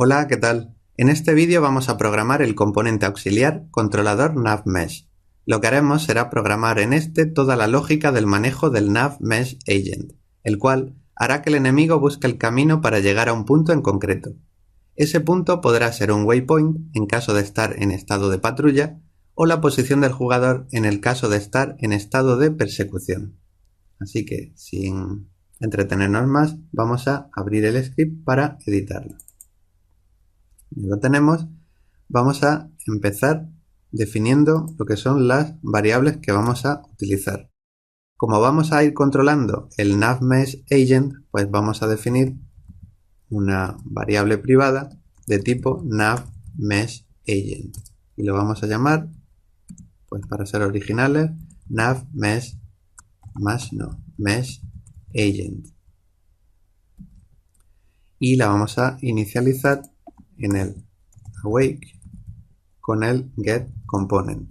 Hola, ¿qué tal? En este vídeo vamos a programar el componente auxiliar controlador NavMesh. Lo que haremos será programar en este toda la lógica del manejo del NavMesh Agent, el cual hará que el enemigo busque el camino para llegar a un punto en concreto. Ese punto podrá ser un waypoint en caso de estar en estado de patrulla o la posición del jugador en el caso de estar en estado de persecución. Así que, sin entretenernos más, vamos a abrir el script para editarlo. Ya lo tenemos. Vamos a empezar definiendo lo que son las variables que vamos a utilizar. Como vamos a ir controlando el NavMesh Agent, pues vamos a definir una variable privada de tipo NavMesh Agent y lo vamos a llamar, pues para ser originales, NavMesh Mesh Agent, y la vamos a inicializar en el awake con el getComponent.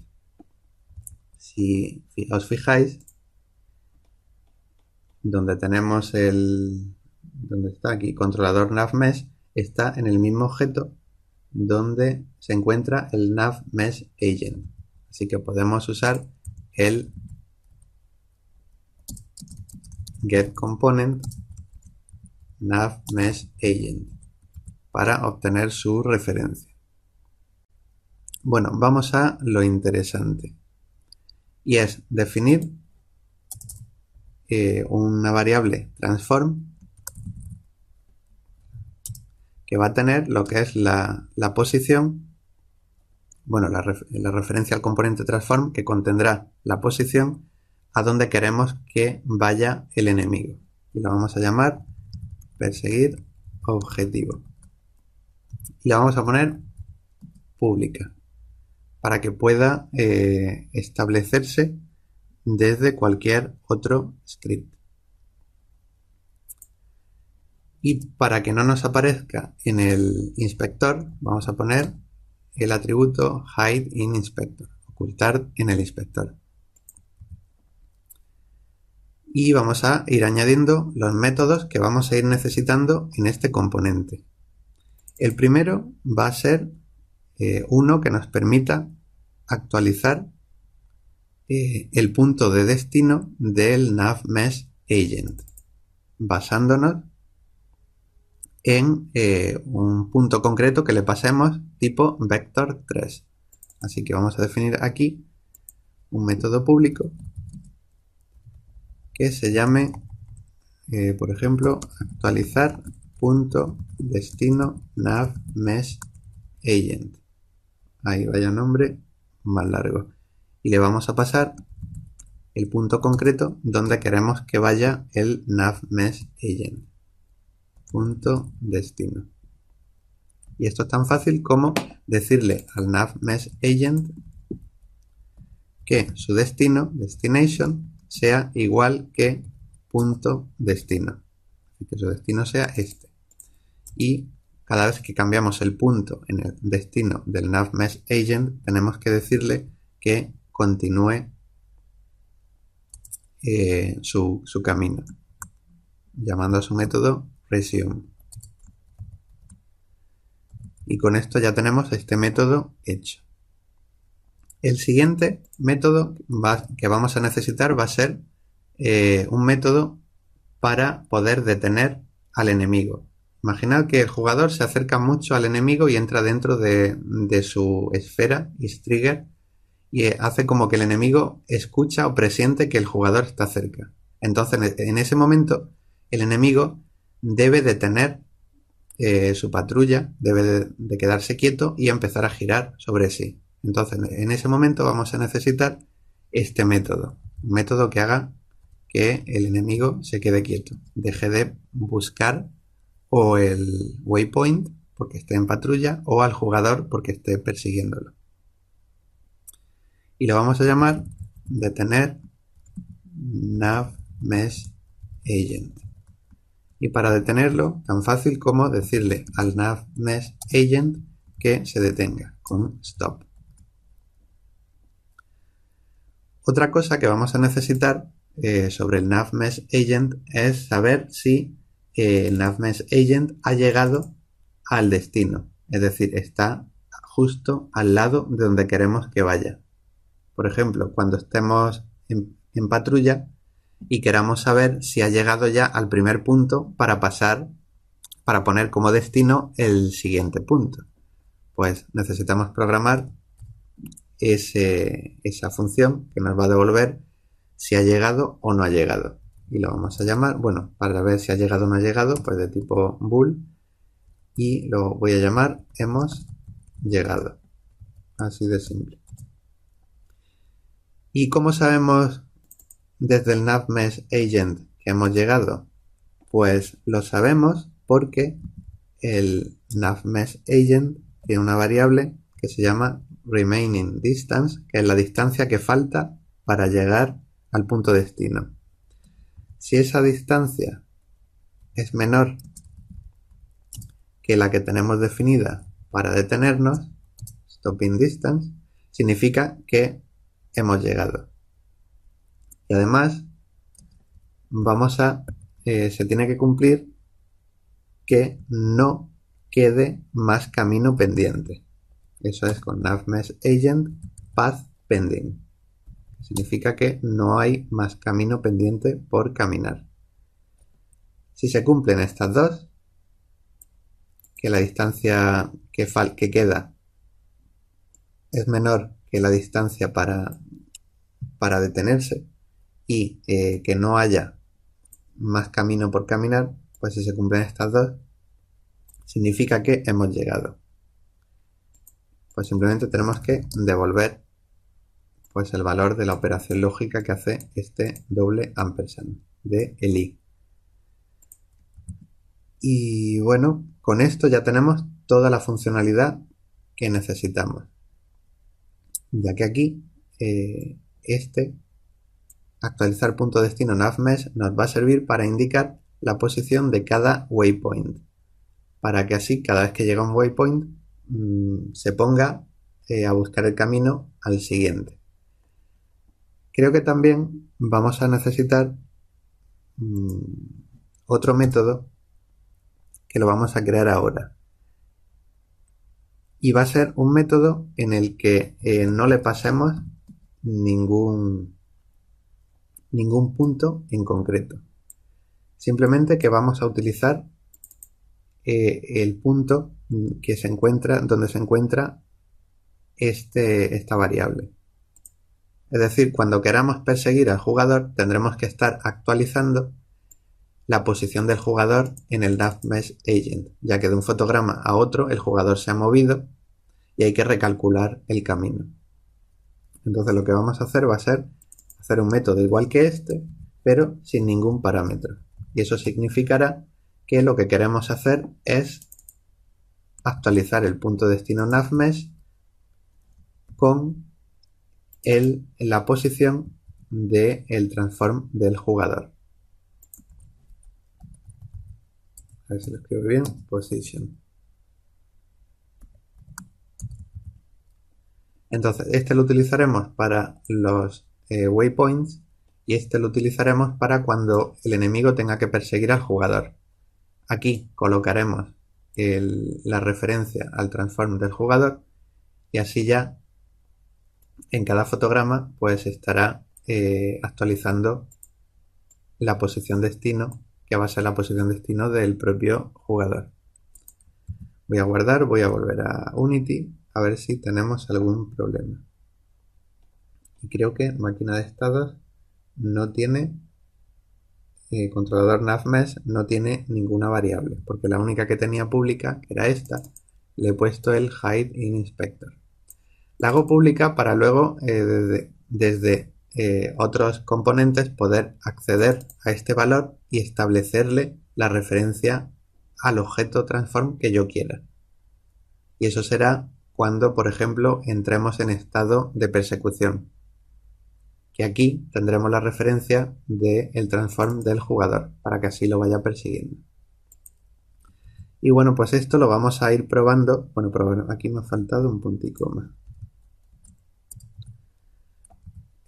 Si os fijáis, donde tenemos donde está aquí controlador NavMesh, está en el mismo objeto donde se encuentra el NavMesh Agent. Así que podemos usar el getComponent NavMesh Agent para obtener su referencia. Bueno, vamos a lo interesante, y es definir una variable transform que va a tener lo que es la posición, bueno, la referencia al componente transform, que contendrá la posición a donde queremos que vaya el enemigo, y la vamos a llamar perseguir objetivo, y la vamos a poner pública para que pueda establecerse desde cualquier otro script. Y para que no nos aparezca en el inspector, vamos a poner el atributo hide in inspector, ocultar en el inspector. Y vamos a ir añadiendo los métodos que vamos a ir necesitando en este componente. El primero va a ser uno que nos permita actualizar el punto de destino del NavMesh Agent, basándonos en un punto concreto que le pasemos tipo vector 3. Así que vamos a definir aquí un método público que se llame, por ejemplo, actualizar punto destino NavMesh Agent. Ahí vaya nombre más largo. Y le vamos a pasar el punto concreto donde queremos que vaya el NavMesh Agent. Punto destino. Y esto es tan fácil como decirle al NavMesh Agent que su destino, destination, sea igual que punto destino. Así que su destino sea este. Y cada vez que cambiamos el punto en el destino del NavMesh Agent, tenemos que decirle que continúe su camino, llamando a su método resume. Y con esto ya tenemos este método hecho. El siguiente método que vamos a necesitar va a ser un método para poder detener al enemigo. Imaginad que el jugador se acerca mucho al enemigo y entra dentro de su esfera is_trigger y hace como que el enemigo escucha o presiente que el jugador está cerca. Entonces, en ese momento, el enemigo debe detener su patrulla, debe de quedarse quieto y empezar a girar sobre sí. Entonces, en ese momento vamos a necesitar este método, un método que haga que el enemigo se quede quieto, deje de buscar o el waypoint porque esté en patrulla o al jugador porque esté persiguiéndolo. Y lo vamos a llamar detener NavMesh Agent. Y para detenerlo, tan fácil como decirle al NavMesh Agent que se detenga con stop. Otra cosa que vamos a necesitar sobre el NavMesh Agent es saber si el NavMesh Agent ha llegado al destino, es decir, está justo al lado de donde queremos que vaya. Por ejemplo, cuando estemos en patrulla y queramos saber si ha llegado ya al primer punto para poner como destino el siguiente punto. Pues necesitamos programar esa función que nos va a devolver si ha llegado o no ha llegado. Y lo vamos a llamar, bueno, para ver si ha llegado o no ha llegado, pues de tipo bool. Y lo voy a llamar hemos llegado. Así de simple. ¿Y cómo sabemos desde el NavMesh Agent que hemos llegado? Pues lo sabemos porque el NavMesh Agent tiene una variable que se llama remaining distance, que es la distancia que falta para llegar al punto destino. Si esa distancia es menor que la que tenemos definida para detenernos, stopping distance, significa que hemos llegado. Y además se tiene que cumplir que no quede más camino pendiente. Eso es con NavMesh Agent Path Pending. Significa que no hay más camino pendiente por caminar. Si se cumplen estas dos, que la distancia que queda es menor que la distancia para detenerse y que no haya más camino por caminar, pues si se cumplen estas dos, significa que hemos llegado. Pues simplemente tenemos que devolver pues el valor de la operación lógica que hace este doble ampersand de el i. Y bueno, con esto ya tenemos toda la funcionalidad que necesitamos, ya que aquí actualizar punto destino NavMesh nos va a servir para indicar la posición de cada waypoint, para que así cada vez que llega un waypoint se ponga a buscar el camino al siguiente. Creo que también vamos a necesitar otro método que lo vamos a crear ahora. Y va a ser un método en el que no le pasemos ningún punto en concreto. Simplemente que vamos a utilizar el punto que se encuentra, donde se encuentra esta variable. Es decir, cuando queramos perseguir al jugador, tendremos que estar actualizando la posición del jugador en el NavMesh Agent, ya que de un fotograma a otro el jugador se ha movido y hay que recalcular el camino. Entonces lo que vamos a hacer va a ser hacer un método igual que este, pero sin ningún parámetro. Y eso significará que lo que queremos hacer es actualizar el punto destino NavMesh con la posición del transform del jugador. A ver si lo escribo bien. Position. Entonces, este lo utilizaremos para los waypoints y este lo utilizaremos para cuando el enemigo tenga que perseguir al jugador. Aquí colocaremos la referencia al transform del jugador y así ya en cada fotograma pues estará actualizando la posición destino, que va a ser la posición destino del propio jugador. Voy a guardar, voy a volver a Unity a ver si tenemos algún problema. Y creo que máquina de estados no tiene, controlador NavMesh no tiene ninguna variable, porque la única que tenía pública, que era esta, le he puesto el hide in inspector. La hago pública para luego desde otros componentes poder acceder a este valor y establecerle la referencia al objeto transform que yo quiera. Y eso será cuando, por ejemplo, entremos en estado de persecución, que aquí tendremos la referencia del transform del jugador para que así lo vaya persiguiendo. Y bueno, pues esto lo vamos a ir probando. Bueno, pero aquí me ha faltado un punto y coma.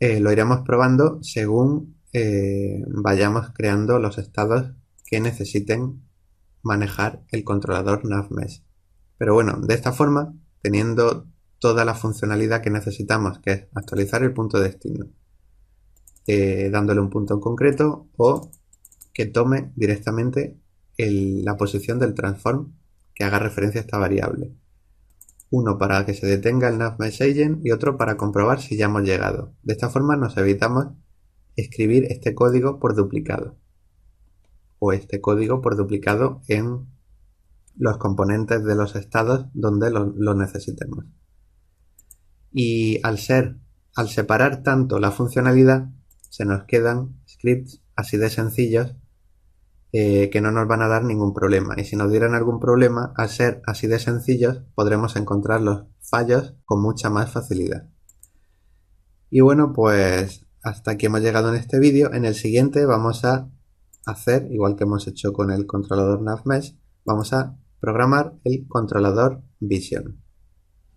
Lo iremos probando según vayamos creando los estados que necesiten manejar el controlador NavMesh. Pero bueno, de esta forma, teniendo toda la funcionalidad que necesitamos, que es actualizar el punto de destino, dándole un punto en concreto, o que tome directamente la posición del transform que haga referencia a esta variable. Uno para que se detenga el NavMeshAgent y otro para comprobar si ya hemos llegado. De esta forma nos evitamos escribir este código por duplicado, o este código por duplicado en los componentes de los estados donde lo necesitemos. Y al separar tanto la funcionalidad, se nos quedan scripts así de sencillos que no nos van a dar ningún problema. Y si nos dieran algún problema, al ser así de sencillos, podremos encontrar los fallos con mucha más facilidad. Y bueno, pues hasta aquí hemos llegado en este vídeo. En el siguiente vamos a hacer, igual que hemos hecho con el controlador NavMesh, vamos a programar el controlador Vision.